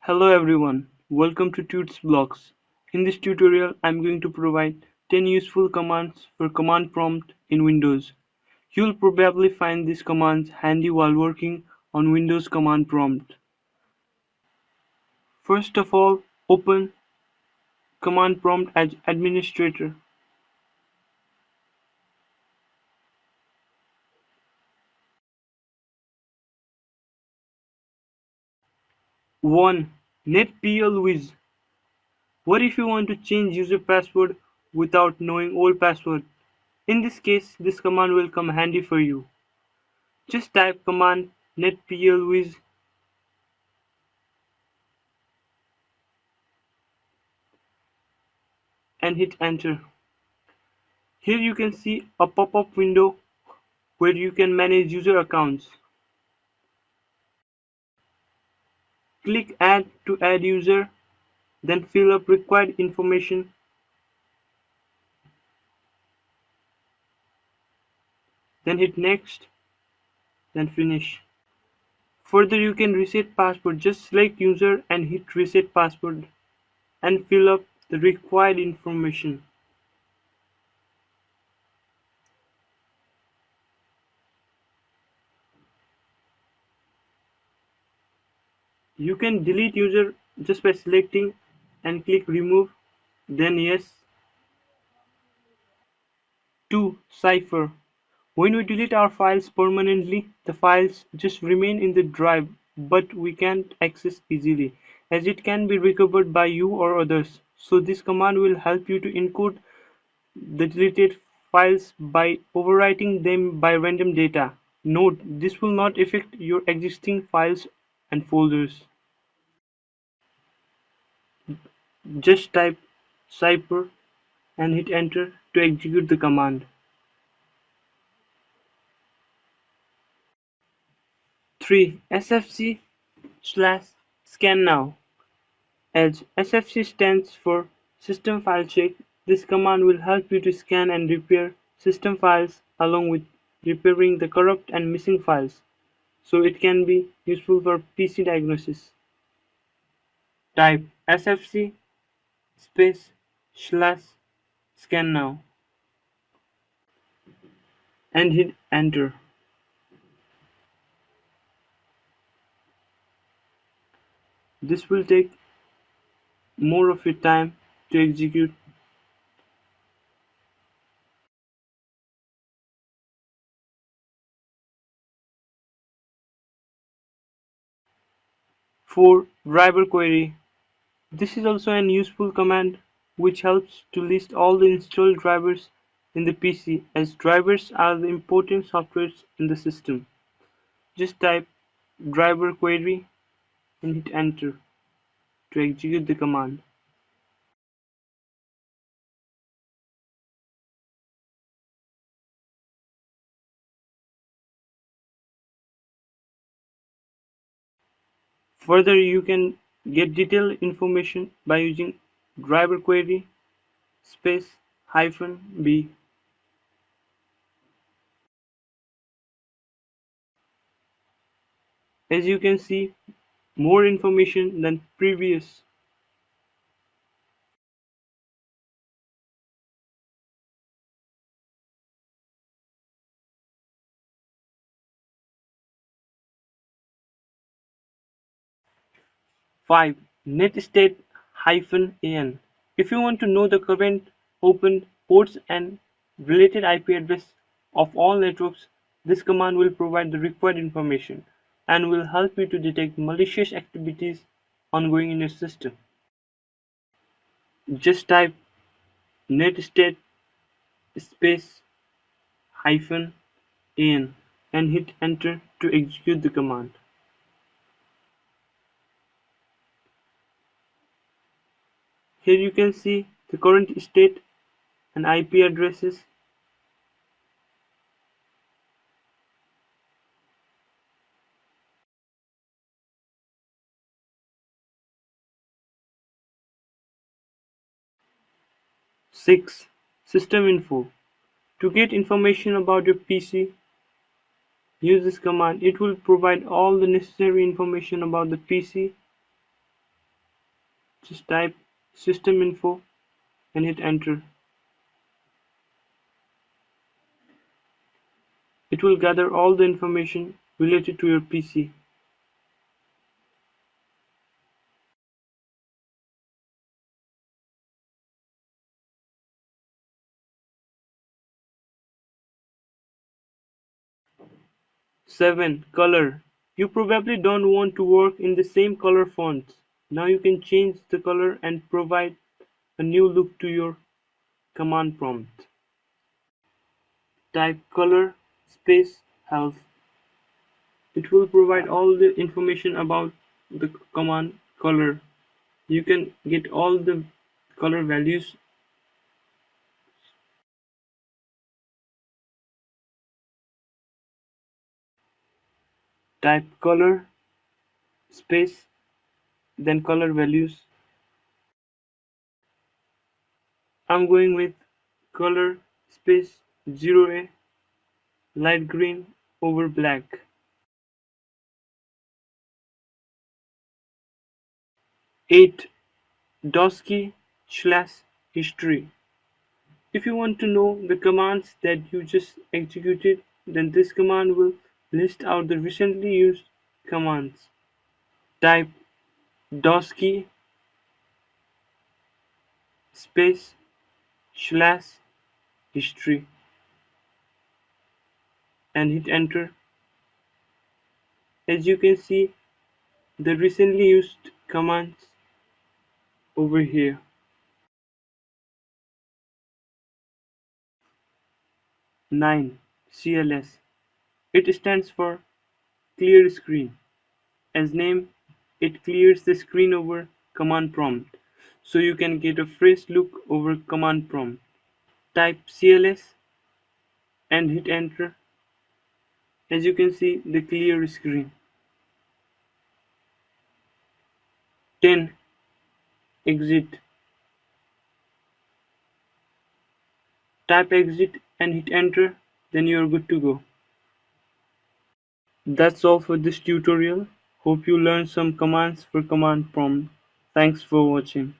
Hello everyone, welcome to Tuts blocks. In this tutorial, I'm going to provide 10 useful commands for command prompt in Windows. You'll probably find these commands handy while working on Windows command prompt. First of all, open command prompt as administrator. One, netplwiz. What if you want to change user password without knowing old password? In this case, this command will come handy for you. Just type command netplwiz and hit enter. Here you can see a pop-up window where you can manage user accounts. Click add to add user, then fill up required information, then hit next, then finish. Further you can reset password. Just select user and hit reset password and fill up the required information. You can delete user just by selecting and click remove, then yes. 2. Cipher. When we delete our files permanently, the files just remain in the drive, but we can't access easily, as it can be recovered by you or others. So this command will help you to encode the deleted files by overwriting them by random data. Note, this will not affect your existing files and folders. Just type cipher and hit enter to execute the command. 3. sfc/scannow. As sfc stands for System File Check, this command will help you to scan and repair system files along with repairing the corrupt and missing files, so it can be useful for PC diagnosis. Type sfc space slash scannow and hit enter. This will take more of your time to execute. 4. Diverquery. This is also an useful command which helps to list all the installed drivers in the PC, as drivers are the important softwares in the system. Just type driver query and hit enter to execute the command. Further, you can get detailed information by using driver query space -b. As you can see, more information than previous. 5. netstat-an. If you want to know the current opened ports and related IP address of all networks, this command will provide the required information and will help you to detect malicious activities ongoing in your system. Just type netstat space -an and hit enter to execute the command. Here you can see the current state and IP addresses. 6. Systeminfo. To get information about your PC, use this command. It will provide all the necessary information about the PC Just type systeminfo and hit enter. It will gather all the information related to your PC. 7. Color. You probably don't want to work in the same color fonts. Now you can change the color and provide a new look to your command prompt. Type color space health. It will provide all the information about the command color. You can get all the color values. Type color space then color values. I'm going with color space 0A light green over black. 8. Doskey slash history. If you want to know the commands that you just executed, then this command will list out the recently used commands. Type doskey space slash history and hit enter. As you can see, the recently used commands over here. 9. CLS. It stands for clear screen. As name, it clears the screen over command prompt, so you can get a fresh look over command prompt. Type CLS and hit enter. As you can see, the clear screen. 10. Exit. Type exit and hit enter, then you are good to go. That's all for this tutorial. Hope you learned some commands for command prompt. Thanks for watching.